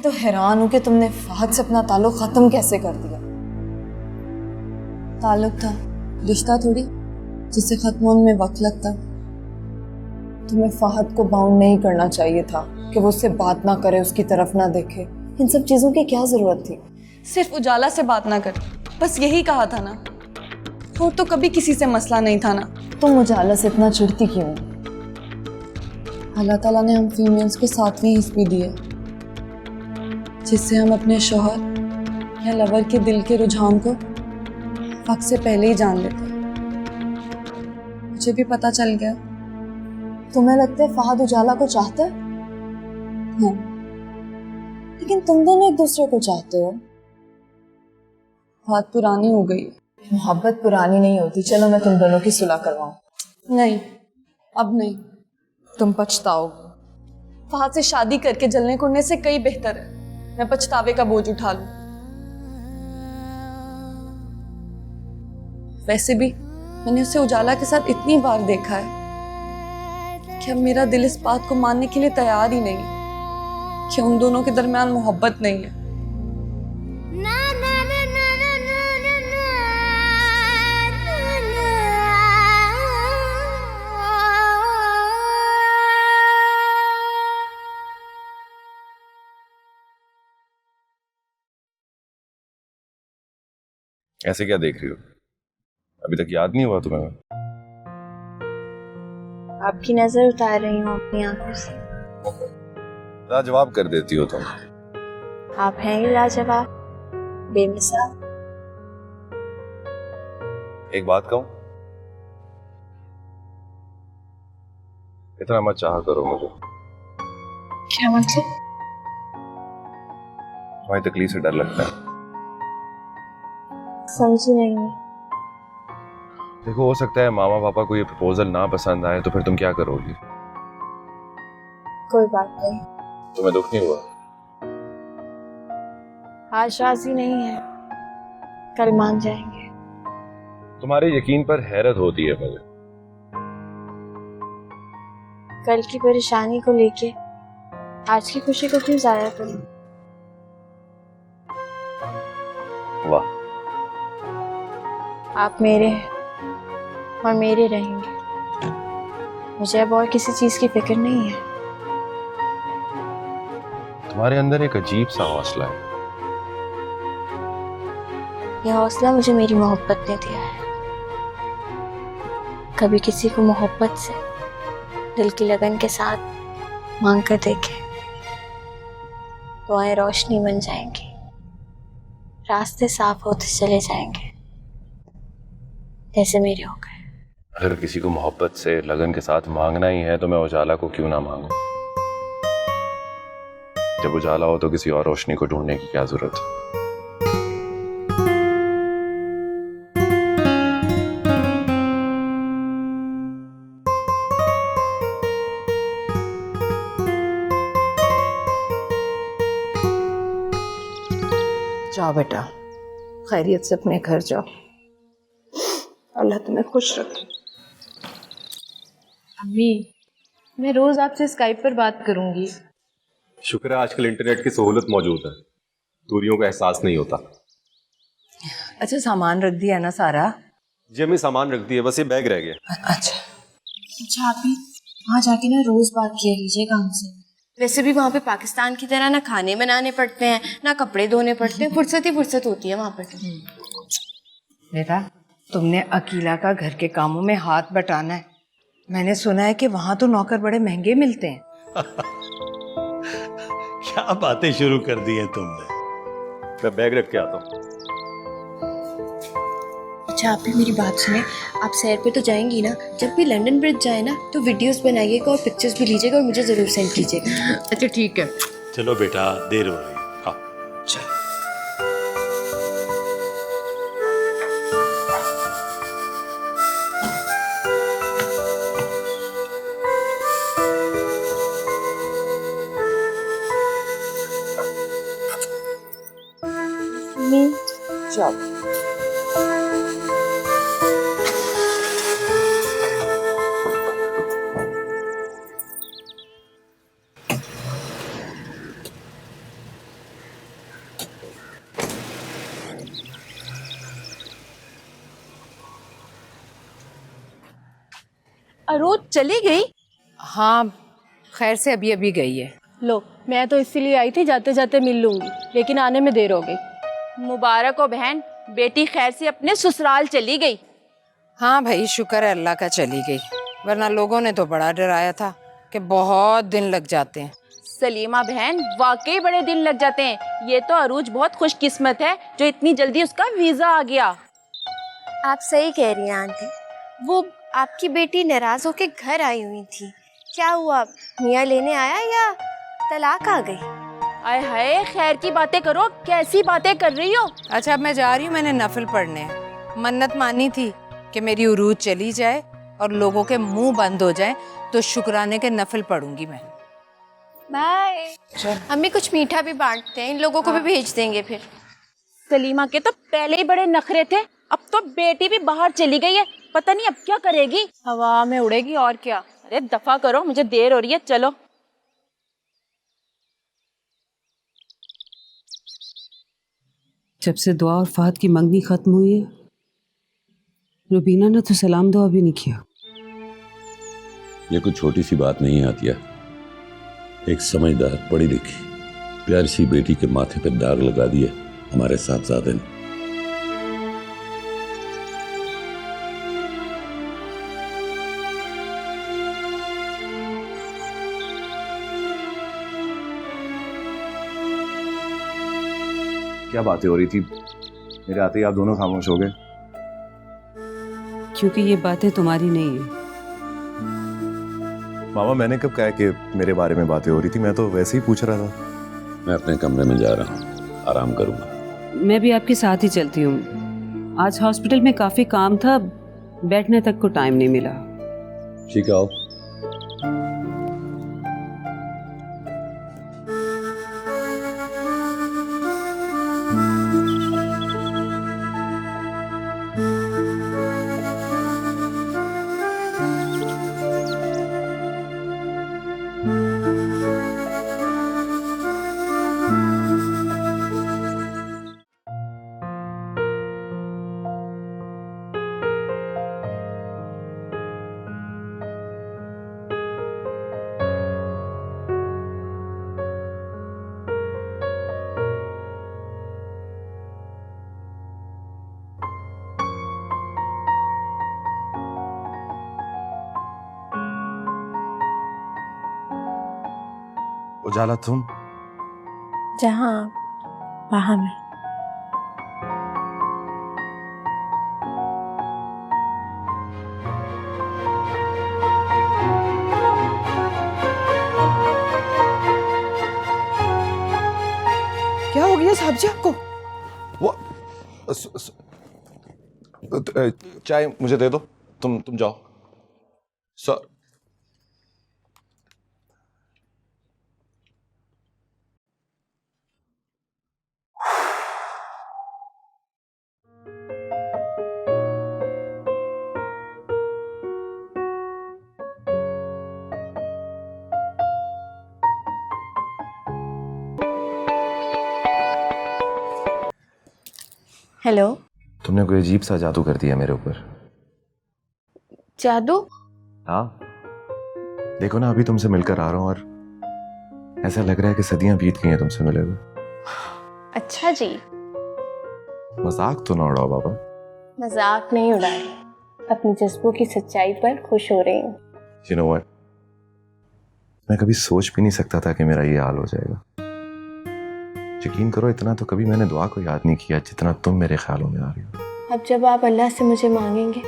तो हैरान हूं कि तुमने फहद से अपना ताल्लुक खत्म कैसे कर दिया। ताल्लुक था, रिश्ता थोड़ी जिससे खत्म होने में वक्त लगता। तुम्हें फहद को बाउंड नहीं करना चाहिए था कि वो उससे बात ना करे, उसकी तरफ ना देखे। इन सब चीजों की क्या जरूरत थी? सिर्फ उजाला से बात ना कर, बस यही कहा था ना। और तो कभी किसी से मसला नहीं था ना। तुम उजाला से इतना चिढ़ती क्यों? अल्लाह ताला ने हम फीमेल्स को 7वीं हिस्स दी है, जिससे हम अपने शौहर या लवर के दिल के रुझान को वक्त से पहले ही जान लेते हैं। मुझे भी पता चल गया। तुम्हें लगता है फहद उजाला को चाहता है? हाँ, लेकिन तुम दोनों एक दूसरे को चाहते हो। बात पुरानी हो गई। मोहब्बत पुरानी नहीं होती। चलो मैं तुम दोनों की सुलह करवाऊं। नहीं, अब नहीं। तुम पछताओगे। फहद से शादी करके जलने कुड़ने से कई बेहतर है मैं पछतावे का बोझ उठा लूं। वैसे भी मैंने उसे उजाला के साथ इतनी बार देखा है कि अब मेरा दिल इस बात को मानने के लिए तैयार ही नहीं कि उन दोनों के दरमियान मोहब्बत नहीं है। ऐसे क्या देख रही हो? अभी तक याद नहीं हुआ तुम्हें? आपकी नजर उतार रही हूँ अपनी आंखों से। लाजवाब कर देती हो तुम। आप हैं ही लाजवाब, बेमिसाल। एक बात कहूं, इतना मत चाहा करो मुझे। क्या मतलब? तुम्हारी तकलीफ से डर लगता है। समझी नहीं। देखो, हो सकता है मामा पापा को ये प्रपोजल ना पसंद आए, तो फिर तुम क्या करोगी? कोई बात नहीं। तुम्हें दुख नहीं हुआ? आज राजी नहीं है, कल मान जाएंगे। तुम्हारे यकीन पर हैरत होती है मुझे। कल की परेशानी को लेके आज की खुशी को क्यों जाया करूं? वाह, आप मेरे हैं और मेरे रहेंगे। मुझे अब और किसी चीज की फिक्र नहीं है। तुम्हारे अंदर एक अजीब सा हौसला है। यह हौसला मुझे मेरी मोहब्बत ने दिया है। कभी किसी को मोहब्बत से दिल की लगन के साथ मांग कर देखे, दुआएं रोशनी बन जाएंगी, रास्ते साफ होते चले जाएंगे, जैसे मेरे हो गए। अगर किसी को मोहब्बत से लगन के साथ मांगना ही है, तो मैं उजाला को क्यों ना मांगूं? जब उजाला हो तो किसी और रोशनी को ढूंढने की क्या जरूरत है? जाओ बेटा, खैरियत से अपने घर जाओ। अल्लाह तुम्हें खुश रखे। अम्मी, मैं रोज आपसे स्काइप पर बात करूंगी। शुक्र है आजकल इंटरनेट की सहूलत मौजूद है, दूरियों का एहसास नहीं होता। अच्छा, सामान रख दिया ना सारा? जी अम्मी, सामान रख दिया, बस ये बैग रह गया। अच्छा आप ही वहाँ जाके ना रोज बात किया कीजिएगा हमसे। वैसे भी वहाँ पे पाकिस्तान की तरह ना खाने बनाने पड़ते हैं, ना कपड़े धोने पड़ते हैं, फुर्सत ही फुर्सत होती है वहाँ पर। बेटा, तुमने अकीला का घर के कामों में हाथ बटाना है। मैंने सुना है कि वहाँ तो नौकर बड़े महंगे मिलते हैं। क्या बातें शुरू कर दी हैं तुमने। मैं बैग रख के आता हूँ। अच्छा आप भी मेरी बात सुने, आप सैर पे तो जाएंगी ना? जब भी लंदन ब्रिज जाए ना तो वीडियोस बनाइएगा और पिक्चर्स भी लीजिएगा और मुझे जरूर सेंड कीजिएगा। अच्छा ठीक है। चलो बेटा, देर हो रही है। हाँ चल। जाओ। अरोज चली गई? हाँ, खैर से अभी अभी गई है। लो, मैं तो इसीलिए आई थी जाते जाते मिल लूंगी, लेकिन आने में देर हो गई। मुबारक हो बहन, बेटी खैर से अपने ससुराल चली गई। हाँ भाई, शुक्र है अल्लाह का चली गई, वरना लोगों ने तो बड़ा डराया था कि बहुत दिन लग जाते हैं। सलीमा बहन, वाकई बड़े दिन लग जाते हैं। ये तो अरूज बहुत खुशकिस्मत है जो इतनी जल्दी उसका वीजा आ गया। आप सही कह रही हैं आंटी। वो आपकी बेटी नाराज होके घर आई हुई थी, क्या हुआ, मियाँ लेने आया या तलाक आ गई? आय हाय, खैर की बातें करो, कैसी बातें कर रही हो? अच्छा, अब मैं जा रही हूँ, मैंने नफल पढ़ने। मन्नत मानी थी कि मेरी उरूज चली जाए और लोगों के मुंह बंद हो जाए, तो शुक्राने के नफल पढ़ूंगी मैं। बाय। हम भी कुछ मीठा भी बांटते हैं, इन लोगों को भी भेज देंगे फिर। सलीमा के तो पहले ही बड़े नखरे थे, अब तो बेटी भी बाहर चली गई है, पता नहीं अब क्या करेगी। हवा में उड़ेगी और क्या। अरे दफा करो, मुझे देर हो रही है, चलो। जब से दुआ और फहद की मंगनी खत्म हुई है, रुबीना ने तो सलाम दुआ भी नहीं किया। ये कोई छोटी सी बात नहीं आती है। एक समझदार, पढ़ी लिखी, प्यारी सी बेटी के माथे पे दाग लगा दिए हमारे साहबजादे ने। क्या बातें हो रही थी? मेरे आते ही आप दोनों खामोश हो गए। क्योंकि ये बातें तुम्हारी नहीं है। मामा, मैंने कब कहा कि मेरे बारे में बातें हो रही थी? मैं तो वैसे ही पूछ रहा था। मैं अपने कमरे में जा रहा हूँ, आराम करूंगा। मैं भी आपके साथ ही चलती हूँ। आज हॉस्पिटल में काफी काम था, बैठने तक को टाइम नहीं मिला। ठीक है, आओ। उजाला, तुम? जहाँ वहाँ मैं। क्या हो गया साहब जी आपको? वो चाय मुझे दे दो। तुम जाओ। Sir, hello. तुमने कोई अजीब सा जादू कर दिया मेरे ऊपर। जादू? हाँ, देखो ना, अभी तुमसे मिलकर आ रहा हूँ और ऐसा लग रहा है कि सदियां बीत गई हैं तुमसे मिले हुए। अच्छा जी। मजाक तो ना उड़ाओ बाबा। मजाक नहीं उड़ा रही, अपनी जज्बों की सच्चाई पर खुश हो रही हूँ। You know what? मैं कभी सोच भी नहीं सकता था कि मेरा ये हाल हो जाएगा। यकीन करो, इतना तो कभी मैंने दुआ को याद नहीं किया जितना तुम मेरे ख्यालों में आ रही हो। अब जब आप अल्लाह से मुझे मांगेंगे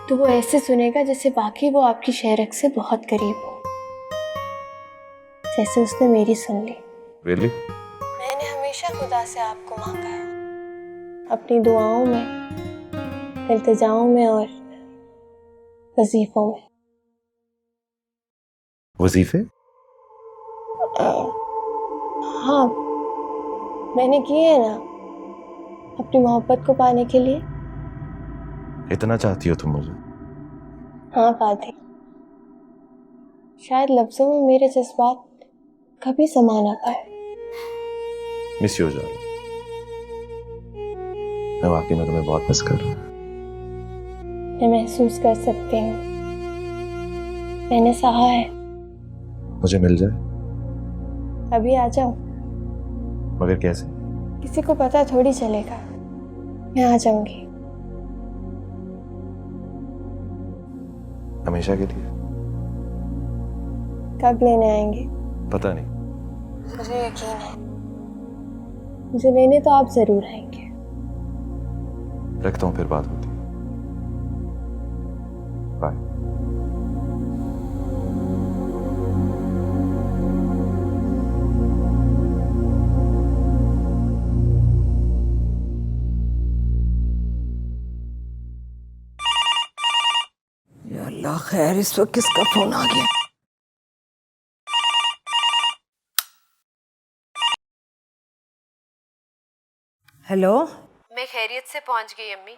तो वो ऐसे सुनेगा जैसे वाकई वो आपकी शहरक से बहुत करीब हो, जैसे उसने मेरी सुन ली। Really? मैंने हमेशा खुदा से आपको मांगा है, अपनी दुआओं में, इल्तिजाओं में और वजीफों में। वजीफे? हाँ, मैंने किए हैं ना, अपनी मोहब्बत को पाने के लिए। इतना चाहती हो तुम मुझे? हाँ फातिह, शायद लफ्जों में मेरे जज्बात कभी समा ना पाए। मिस यू जा, मैं वाकई में तुम्हें बहुत मिस कर रहा हूँ। मैं महसूस कर सकती हूँ मैंने सहा है। मुझे मिल जाए, अभी आ जाओ। मगर कैसे? किसी को पता थोड़ी चलेगा। मैं आ जाऊंगी। हमेशा के लिए? कब लेने आएंगे? पता नहीं। मुझे यकीन है, मुझे लेने तो आप जरूर आएंगे। रखता हूँ, फिर बात होती है। बाय। या अल्लाह खैर, इस वक्त किसका फोन आ गया? हेलो, मैं खैरियत से पहुंच गई अम्मी।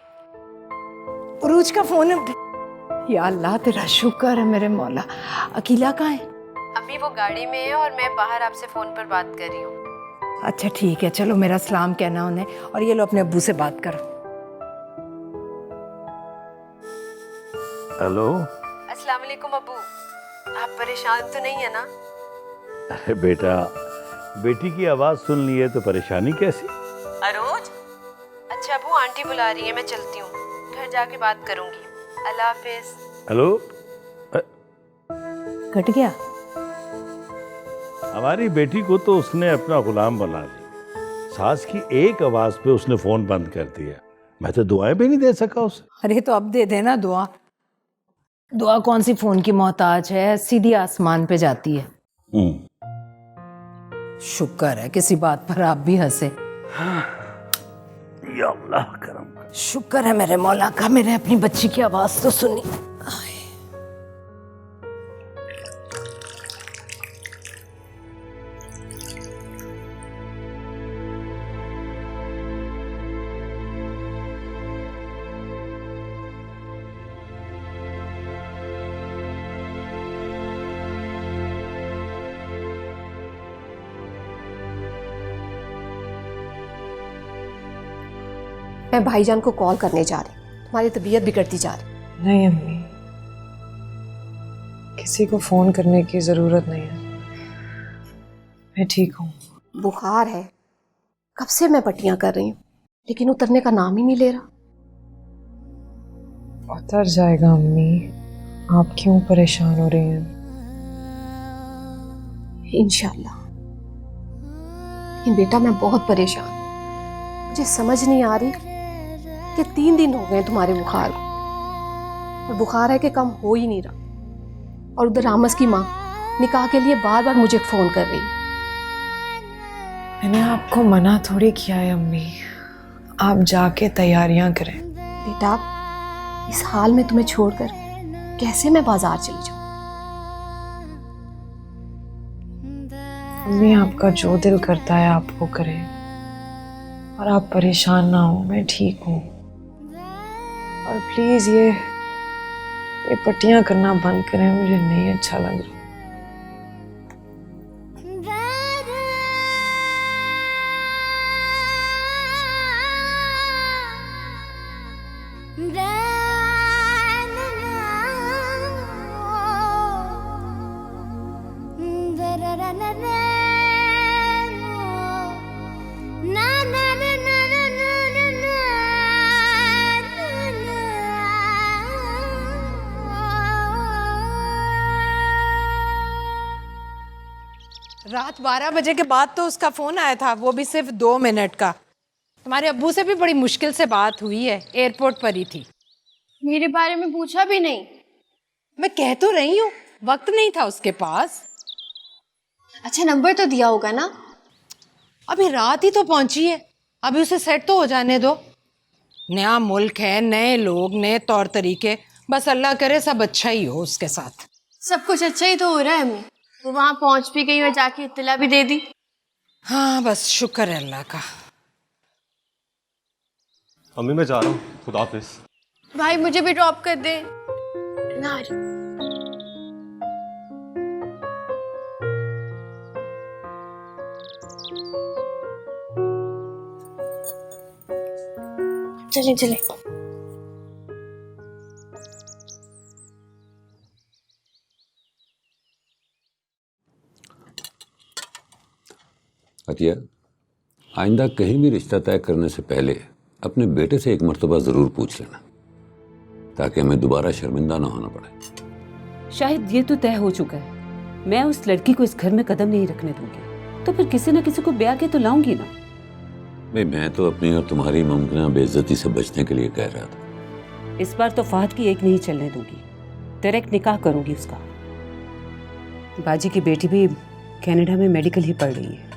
उरूज का फोन है। या अल्लाह तेरा शुक्र है मेरे मौला। अकीला कहाँ है? अभी वो गाड़ी में है और मैं बाहर आपसे फोन पर बात कर रही हूँ। अच्छा ठीक है, चलो मेरा सलाम कहना उन्हें, और ये लो अपने अब्बू से बात करो। हेलो। अस्सलाम वालेकुम अब्बू। आप परेशान तो नहीं है ना? अरे बेटा, बेटी की आवाज सुन ली है तो परेशानी कैसी? अरोज। अच्छा अब्बू, आंटी बुला रही है, मैं चलती हूँ। घर जाके बात करूंगी। अल्लाह हाफिज। हेलो। कट गया। हमारी बेटी को तो उसने अपना गुलाम बना लिया। सास की एक आवाज पे उसने फोन बंद कर दिया। मैं तो दुआएं भी नहीं दे सका उसे। अरे तो अब दे देना दुआ। दुआ कौन सी फोन की मोहताज है, सीधी आसमान पे जाती है। शुक्र है किसी बात पर आप भी हंसे। या अल्लाह करम। शुक्र है मेरे मौला का, मैंने अपनी बच्ची की आवाज तो सुनी। मैं भाईजान को कॉल करने जा रही हूँ। तुम्हारी तबीयत बिगड़ती जा रही। नहीं अम्मी, किसी को फोन करने की जरूरत नहीं है। मैं ठीक हूँ। बुखार है, कब से मैं पट्टियां कर रही हूँ, लेकिन उतरने का नाम ही नहीं ले रहा। उतर जाएगा अम्मी, आप क्यों परेशान हो रही हैं? इंशाल्लाह। लेकिन बेटा मैं बहुत परेशान हूँ। मुझे समझ नहीं आ रही कि 3 दिन हो गए तुम्हारे बुखार को, और बुखार है कि कम हो ही नहीं रहा। और उधर रामस की माँ निकाह के लिए बार बार मुझे फोन कर रही है। मैंने आपको मना थोड़ी किया है अम्मी, आप जाके तैयारियां करें। बेटा इस हाल में तुम्हें छोड़कर कैसे मैं बाजार चली जाऊं? अम्मी आपका जो दिल करता है आप वो करें, और आप परेशान ना हो, मैं ठीक हूँ। और प्लीज ये पट्टियां करना बंद करें, मुझे नहीं अच्छा लग रहा। रात 12 बजे के बाद तो उसका फोन आया था, वो भी सिर्फ 2 मिनट का। तुम्हारे अब्बू से भी बड़ी मुश्किल से बात हुई है, एयरपोर्ट पर ही थी। मेरे बारे में पूछा भी नहीं। मैं कह तो रही हूँ, वक्त नहीं था उसके पास। अच्छा नंबर तो दिया होगा ना? अभी रात ही तो पहुंची है, अभी उसे सेट तो हो जाने दो। नया मुल्क है, नए लोग, नए तौर तरीके, बस अल्लाह करे सब अच्छा ही हो उसके साथ। सब कुछ अच्छा ही तो हो रहा है अम्मी। वो वहां पहुंच भी गई और जाके इत्तला भी दे दी। हाँ बस शुक्र है अल्लाह का। अम्मी मैं जा रहा हूँ, खुदा हाफिज। भाई मुझे भी ड्रॉप कर दे ना। चले चले। अतिया, आइंदा कहीं भी रिश्ता तय करने से पहले अपने बेटे से एक मर्तबा ज़रूर पूछ लेना, ताकि हमें दोबारा शर्मिंदा ना होना पड़े। शायद ये तो तय हो चुका है, मैं उस लड़की को इस घर में कदम नहीं रखने दूंगी, तो फिर किसी न किसी को ब्याह के तो लाऊंगी ना। भाई मैं तो अपनी और तुम्हारी मुमकिन बेइज्जती से बचने के लिए कह रहा था। इस बार तो फहद की एक नहीं चलने दूंगी, डायरेक्ट निकाह करूंगी उसका। बाजी की बेटी भी कनाडा में मेडिकल ही पढ़ रही है,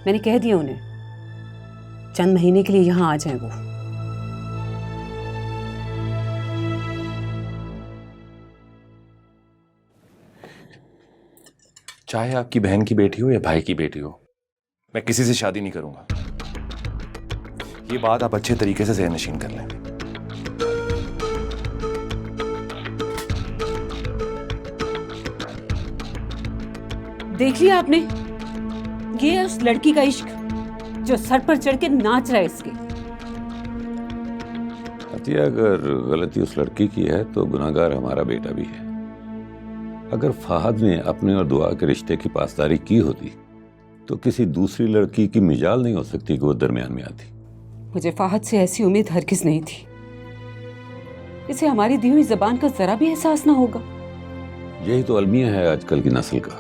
मैंने कह दिया उन्हें चंद महीने के लिए यहाँ आ जाए वो। चाहे आपकी बहन की बेटी हो या भाई की बेटी हो, मैं किसी से शादी नहीं करूंगा। ये बात आप अच्छे तरीके से ज़हननशीन कर लें। देख लिया आपने, ये है उस लड़की का इश्क जो सर पर चढ़ के नाच रहा है इसके। अतिया, अगर गलती उस लड़की की है तो गुनाहगार हमारा बेटा भी है। अगर फहद ने अपने और दुआ के रिश्ते की पासदारी की होती तो किसी दूसरी लड़की की मिजाल नहीं हो सकती कि वो दरमियान में आती। मुझे फहद से ऐसी उम्मीद हरगिज नहीं थी। इसे हमारी दी हुई जबान का जरा भी एहसास ना होगा। यही तो अलमिया है आजकल की नस्ल का,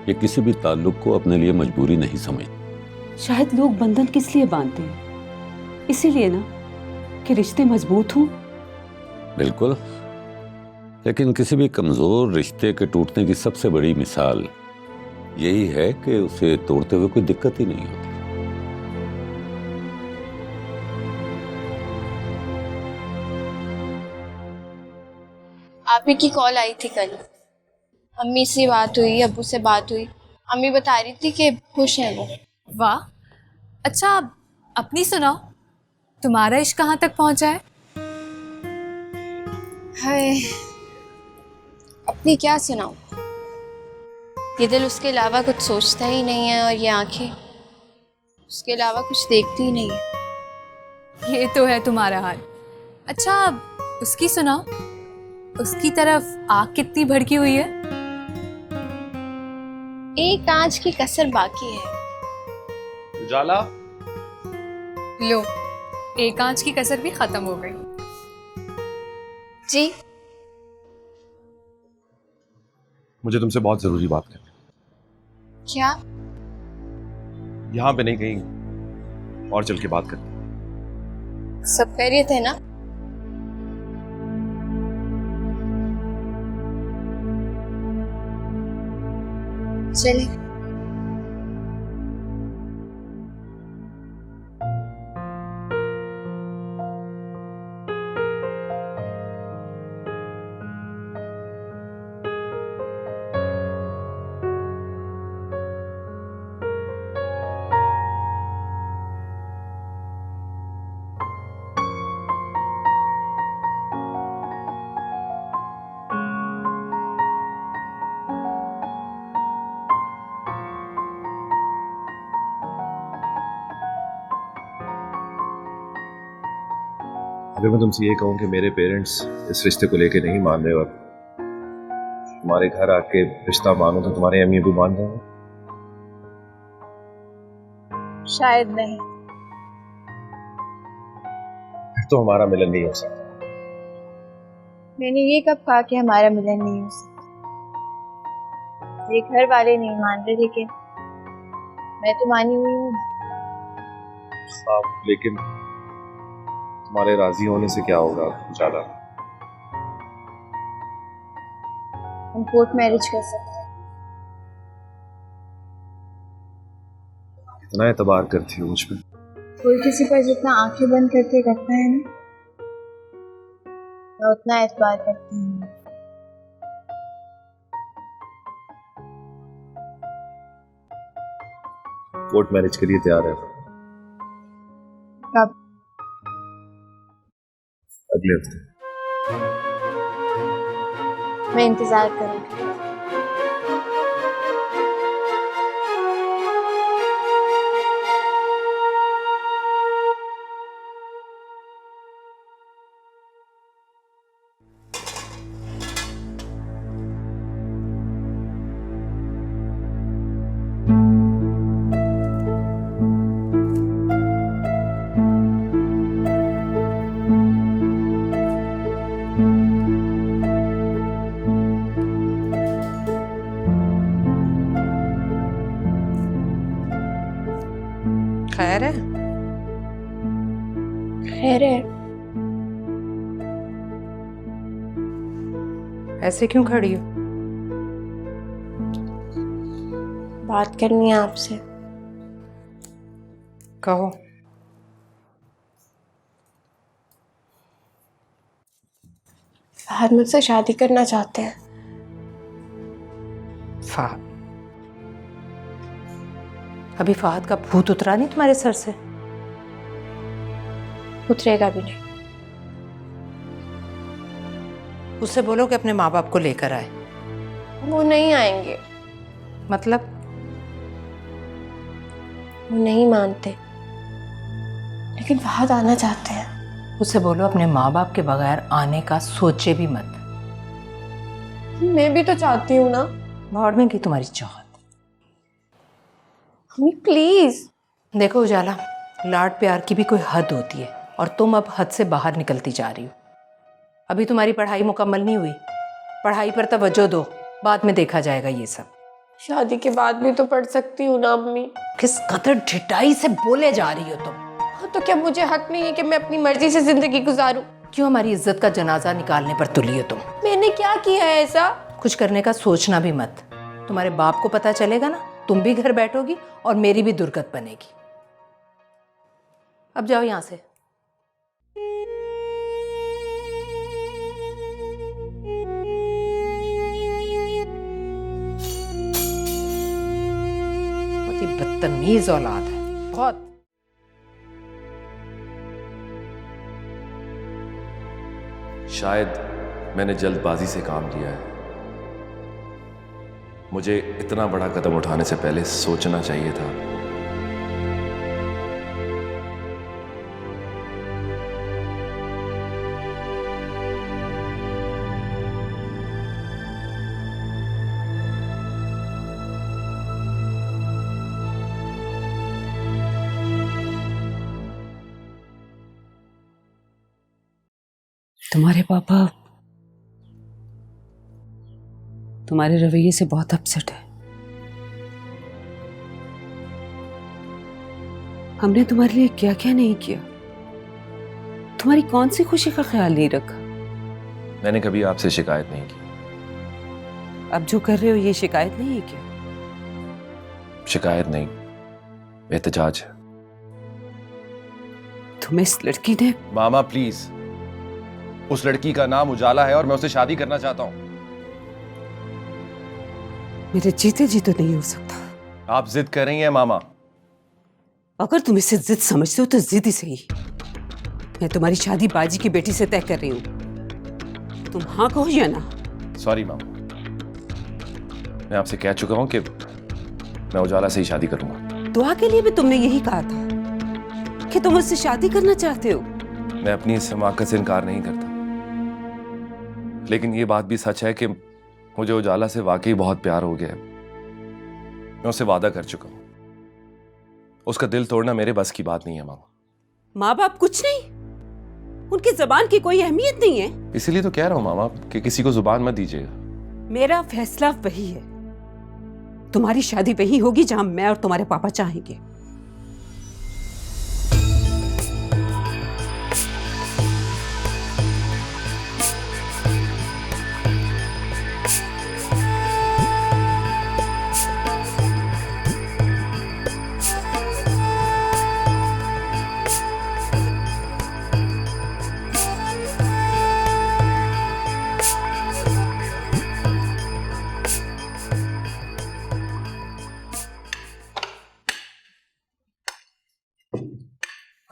ये किसी भी ताल्लुक को अपने लिए मजबूरी नहीं समझती। शायद लोग बंधन किस लिए बांधते हैं, इसीलिए ना कि रिश्ते मजबूत हों। बिल्कुल, लेकिन किसी भी कमजोर रिश्ते के टूटने की सबसे बड़ी मिसाल यही है कि उसे तोड़ते हुए कोई दिक्कत ही नहीं होती। आप ही की कॉल आई थी कल, अम्मी से बात हुई, अब्बू से बात हुई। अम्मी बता रही थी कि खुश हैं वो। वाह, अच्छा अपनी सुनाओ, तुम्हारा इश्क कहाँ तक पहुँचा है? हाय, अपनी क्या सुनाऊं? ये दिल उसके अलावा कुछ सोचता ही नहीं है और ये आंखें उसके अलावा कुछ देखती ही नहीं है। ये तो है तुम्हारा हाल। अच्छा उसकी सुनाओ, उसकी तरफ आग कितनी भड़की हुई है? एक आंच की कसर बाकी है। उजाला, लो, एक आंच की कसर भी खत्म हो गई। जी, मुझे तुमसे बहुत जरूरी बात करनी। क्या? यहां पे नहीं, कहीं और चल के बात करते। सब खैरियत है ना? चलिए। अगर मैं तुमसे ये कहूं कि मेरे पेरेंट्स इस रिश्ते को लेके नहीं मान रहे और तुम्हारे घर आके रिश्ता मानो तो तुम्हारे अम्मी अबू मान रहे हैं? शायद नहीं। फिर तो हमारा मिलन नहीं हो सकता। मैंने ये कब कहा कि हमारा मिलन नहीं हो सकता? मेरे घर वाले नहीं मान रहे, लेकिन मैं तो मानी हुई हूँ। लेकिन तुम्हारे राजी होने से क्या होगा उजाला? हम कोर्ट मैरिज कर सकते हैं। कितना एतबार करती हो मुझ पे? कोई किसी पर जितना आंखें बंद करके रखता है ना, मैं उतना एतबार करती हूँ। कोर्ट मैरिज के लिए तैयार है? कब? अगले हफ्ते। मैं इंतजार करूंगी। ऐसे क्यों खड़ी हो? बात करनी है आपसे। कहो। फहद मुझसे शादी करना चाहते हैं। फहद? अभी फहद का भूत उतरा नहीं तुम्हारे सर से? उतरेगा भी नहीं। उससे बोलो कि अपने माँ बाप को लेकर आए। वो नहीं आएंगे। मतलब? वो नहीं मानते, लेकिन फहद आना चाहते हैं। उससे बोलो अपने माँ बाप के बगैर आने का सोचे भी मत। मैं भी तो चाहती हूँ ना। भाड़ में की तुम्हारी चाहत। Mummy please. देखो उजाला, लाड प्यार की भी कोई हद होती है और तुम अब हद से बाहर निकलती जा रही हो। अभी तुम्हारी पढ़ाई मुकम्मल नहीं हुई, पढ़ाई पर तवज्जो दो, बाद में देखा जाएगा ये सब। शादी के बाद भी तो पढ़ सकती हूँ ना अम्मी। किस कदर ढिठाई से बोले जा रही हो तुम। हाँ, तो क्या मुझे हक नहीं है कि मैं अपनी मर्जी से जिंदगी गुजारूं? क्यों हमारी इज्जत का जनाजा निकालने पर तुली हो तुम? मैंने क्या किया है ऐसा? कुछ करने का सोचना भी मत। तुम्हारे बाप को पता चलेगा ना, तुम भी घर बैठोगी और मेरी भी दुर्गत बनेगी। अब जाओ यहां से। बहुत ही बदतमीज औलाद है, बहुत। शायद मैंने जल्दबाजी से काम लिया है। मुझे इतना बड़ा कदम उठाने से पहले सोचना चाहिए था। तुम्हारे पापा तुम्हारे रवैये से बहुत अपसेट है। हमने तुम्हारे लिए क्या क्या नहीं किया, तुम्हारी कौन सी खुशी का ख्याल नहीं रखा। मैंने कभी आपसे शिकायत नहीं की। अब जो कर रहे हो ये शिकायत नहीं है क्या? शिकायत नहीं, एहतजाज है। तुम्हें इस लड़की ने। मामा प्लीज, उस लड़की का नाम उजाला है और मैं उससे शादी करना चाहता हूं। मेरे जीते जी तो नहीं हो सकता। आप जिद कर रही हैं मामा। अगर तुम इसे जिद समझते हो तो जिद ही सही। मैं तुम्हारी शादी बाजी की बेटी से तय कर रही हूं। तुम हाँ कहो या ना? सॉरी मामा, मैं आपसे कह चुका हूं कि मैं उजाला से ही शादी करूंगा। दुआ के लिए भी तुमने यही कहा था कि तुम उससे शादी करना चाहते हो। मैं अपनी इस हिमाकत से इनकार नहीं करता, लेकिन ये बात भी सच है कि मुझे उजाला से वाकई बहुत प्यार हो गया है। मैं उससे वादा कर चुका हूं। उसका दिल तोड़ना मेरे बस की बात नहीं है मामा। माँ बाप कुछ नहीं, उनकी जबान की कोई अहमियत नहीं है। इसीलिए तो कह रहा हूं मामा कि किसी को जुबान मत दीजिएगा। मेरा फैसला वही है। तुम्हारी शादी वही होगी जहां मैं और तुम्हारे पापा चाहेंगे।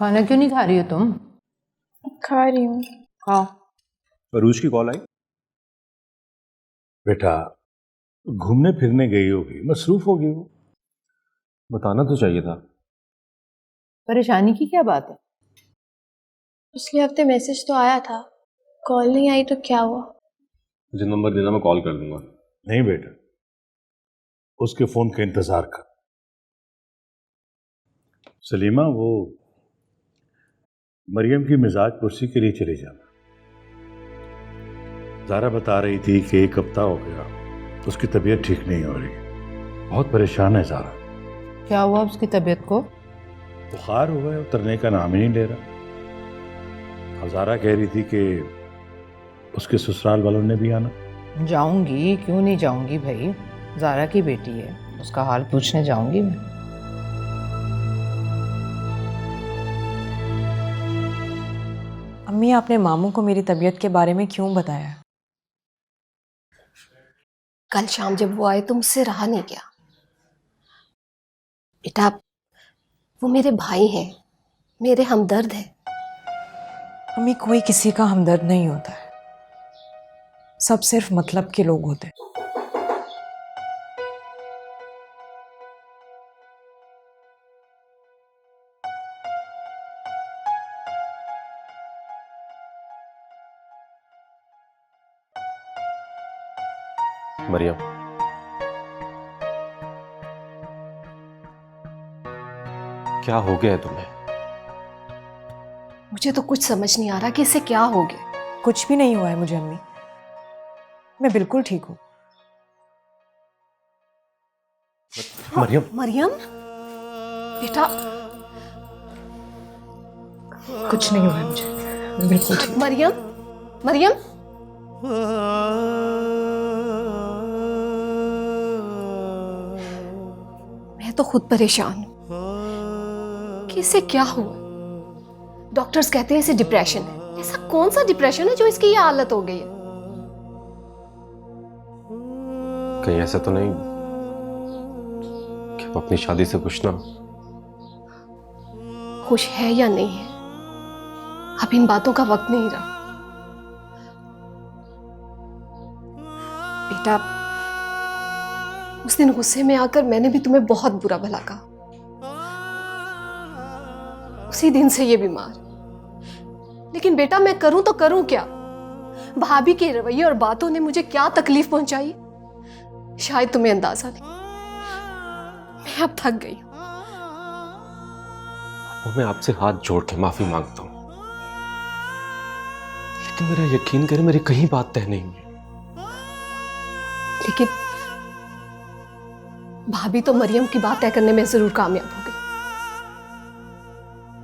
खाना क्यों नहीं खा रही हो तुम? खा रही हूँ। खाओ। अरूज की कॉल आई? बेटा घूमने फिरने गई होगी, मसरूफ होगी वो। बताना तो चाहिए था। परेशानी की क्या बात है? पिछले हफ्ते मैसेज तो आया था, कॉल नहीं आई तो क्या हुआ? मुझे नंबर देना, मैं कॉल कर दूंगा। नहीं बेटा, उसके फोन का इंतजार कर। सलीमा, वो मरियम की मिजाज पुरसी के लिए चले जाना। ज़ारा बता रही थी कि एक हफ्ता हो गया उसकी तबीयत ठीक नहीं हो रही, बहुत परेशान है ज़ारा। क्या हुआ उसकी तबीयत को? बुखार हुआ है, उतरने का नाम ही नहीं ले रहा। और ज़ारा कह रही थी कि उसके ससुराल वालों ने भी आना। जाऊंगी, क्यों नहीं जाऊंगी भाई। ज़ारा की बेटी है, उसका हाल पूछने जाऊंगी मैं। अम्मी, आपने मामू को मेरी तबीयत के बारे में क्यों बताया? कल शाम जब वो आए तो मुझसे रहा नहीं गया। बेटा, वो मेरे भाई हैं, मेरे हमदर्द हैं। अम्मी, कोई किसी का हमदर्द नहीं होता है, सब सिर्फ मतलब के लोग होते हैं। मरियम, क्या हो गया है तुम्हें? मुझे तो कुछ समझ नहीं आ रहा कि इसे क्या हो गया। कुछ भी नहीं हुआ है मुझे अम्मी, मैं बिल्कुल ठीक हूँ। मरियम, मरियम बेटा, कुछ नहीं हुआ है मुझे, मैं बिल्कुल ठीक। मरियम, मरियम, मैं तो खुद परेशान हूं कि इसे क्या हुआ। डॉक्टर्स कहते हैं इसे डिप्रेशन है। ऐसा कौन सा डिप्रेशन है जो इसकी ये हालत हो गई है? कहीं ऐसा तो नहीं कि वो अपनी शादी से खुश ना हो? खुश है या नहीं है, अब इन बातों का वक्त नहीं रहा। बेटा, उस दिन गुस्से में आकर मैंने भी तुम्हें बहुत बुरा भला कहा। उसी दिन से ये बीमार। लेकिन बेटा, मैं करूं तो करूं क्या? भाभी के रवैये और बातों ने मुझे क्या तकलीफ पहुंचाई, शायद तुम्हें अंदाजा नहीं। मैं अब थक गई हूं। वो मैं आपसे हाथ जोड़ के माफी मांगता हूं, लेकिन मेरा यकीन करें, मेरी कहीं बात तय नहीं हुई। लेकिन भाभी तो मरियम की बात तय करने में जरूर कामयाब हो गई।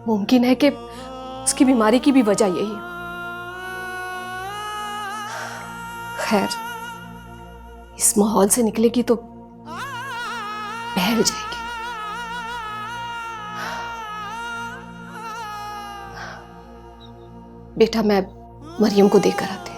मुमकिन है कि उसकी बीमारी की भी वजह यही हो। खैर, इस माहौल से निकलेगी तो बहल जाएगी। बेटा, मैं मरियम को देकर आती हूँ।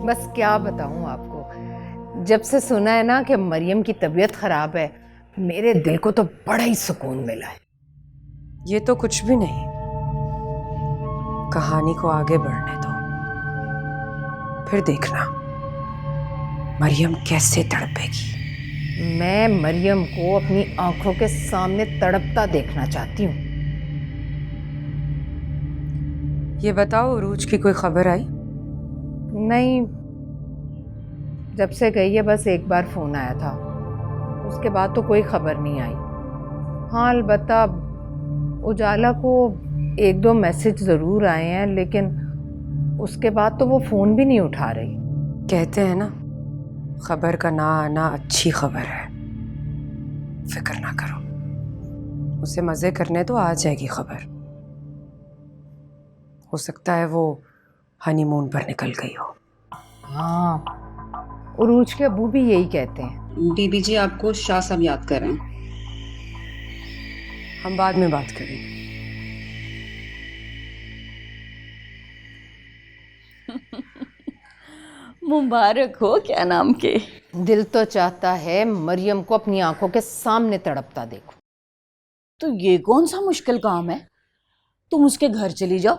बस क्या बताऊं आपको, जब से सुना है ना कि मरियम की तबीयत खराब है, मेरे दिल को तो बड़ा ही सुकून मिला है। ये तो कुछ भी नहीं, कहानी को आगे बढ़ने दो, फिर देखना मरियम कैसे तड़पेगी। मैं मरियम को अपनी आंखों के सामने तड़पता देखना चाहती हूँ। ये बताओ, उरूज की कोई खबर आई? नहीं, जब से गई है बस एक बार फोन आया था, उसके बाद तो कोई खबर नहीं आई। हाँ, अलबत्ता उजाला को एक दो मैसेज ज़रूर आए हैं, लेकिन उसके बाद तो वो फ़ोन भी नहीं उठा रही। कहते हैं ना, खबर का ना आना अच्छी खबर है। फिक्र ना करो, उसे मज़े करने तो आ जाएगी खबर। हो सकता है वो हनीमून पर निकल गई हो। हाँ, उरूज के अबू भी यही कहते हैं। बीबी जी आपको शाह साहब याद कर रहे हैं। हम बाद में बात करेंगे। मुबारक हो, क्या नाम के। दिल तो चाहता है मरियम को अपनी आंखों के सामने तड़पता देखो। तो ये कौन सा मुश्किल काम है? तुम उसके घर चली जाओ,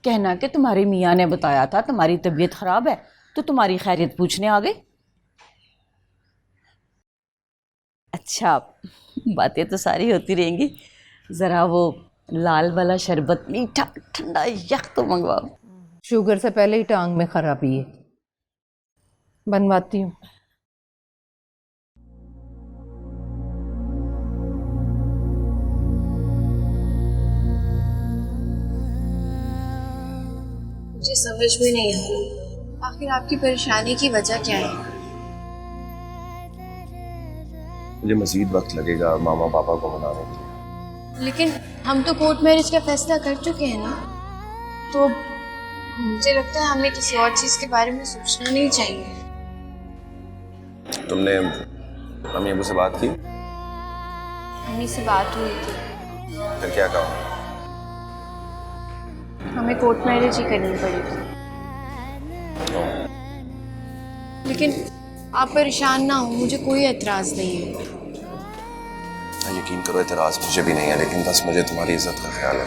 कहना कि तुम्हारे मियाँ ने बताया था तुम्हारी तबीयत खराब है, तो तुम्हारी खैरियत पूछने आ गए। अच्छा, बातें तो सारी होती रहेंगी, जरा वो लाल वाला शरबत मीठा ठंडा यख तो मंगवाओ। शुगर से पहले ही टांग में खराबी है, बनवाती हूँ। मुझे समझ में नहीं आ रहा आखिर आपकी परेशानी की वजह क्या है। मुझे मजीद वक्त लगेगा मामा पापा को मनाने के लिए। लेकिन हम तो कोर्ट मैरिज का फैसला कर चुके हैं ना, तो मुझे लगता है हमें किसी और चीज़ के बारे में सोचना नहीं चाहिए। तुमने मम्मी अबू से बात की? मम्मी से बात हुई थी। फिर क्या कहा? हमें कोर्ट मैरिज ही करनी पड़ी थी। लेकिन आप परेशान ना हो, मुझे कोई एतराज़ नहीं है। यकीन करो एतराज़ मुझे भी नहीं है, लेकिन बस मुझे तुम्हारी इज्जत का ख्याल है।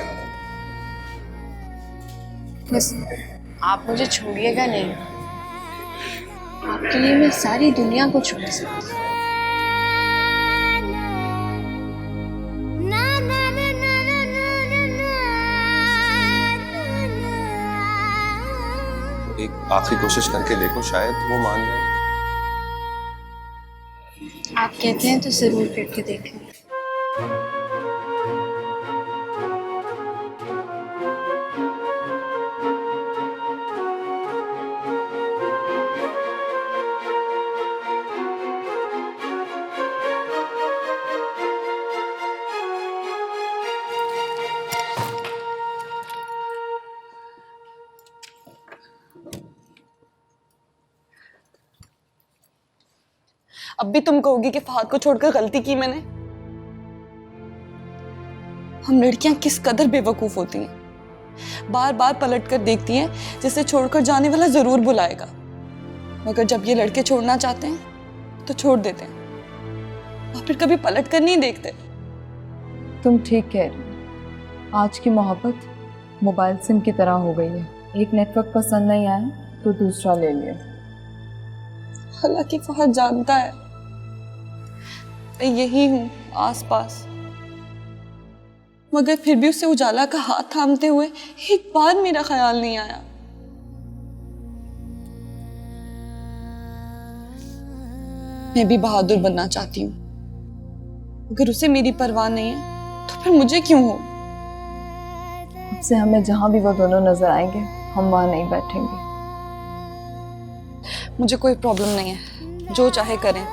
बस आप मुझे छोड़िएगा नहीं, आपके लिए मैं सारी दुनिया को छोड़ सकती हूँ। एक आखिरी कोशिश करके देखो, शायद वो मान जाए। आप कहते हैं तो जरूर करके देखें। अब भी तुम कहोगी कि फहद को छोड़कर गलती की मैंने? हम लड़कियां किस कदर बेवकूफ होती हैं, बार बार पलट कर देखती हैं जिसे छोड़कर जाने वाला जरूर बुलाएगा, मगर जब ये लड़के छोड़ना चाहते हैं तो छोड़ देते हैं और फिर कभी पलट कर नहीं देखते। तुम ठीक कह रही हो। आज की मोहब्बत मोबाइल सिम की तरह हो गई है, एक नेटवर्क पसंद नहीं आया तो दूसरा ले लिया। हालांकि फहद जानता है मैं यही हूँ आसपास, मगर फिर भी उसे उजाला का हाथ थामते हुए एक बार मेरा ख्याल नहीं आया। मैं भी बहादुर बनना चाहती हूँ, अगर उसे मेरी परवाह नहीं है तो फिर मुझे क्यों हो? अब से हमें जहां भी वो दोनों नजर आएंगे हम वहां नहीं बैठेंगे। मुझे कोई प्रॉब्लम नहीं है, जो चाहे करें।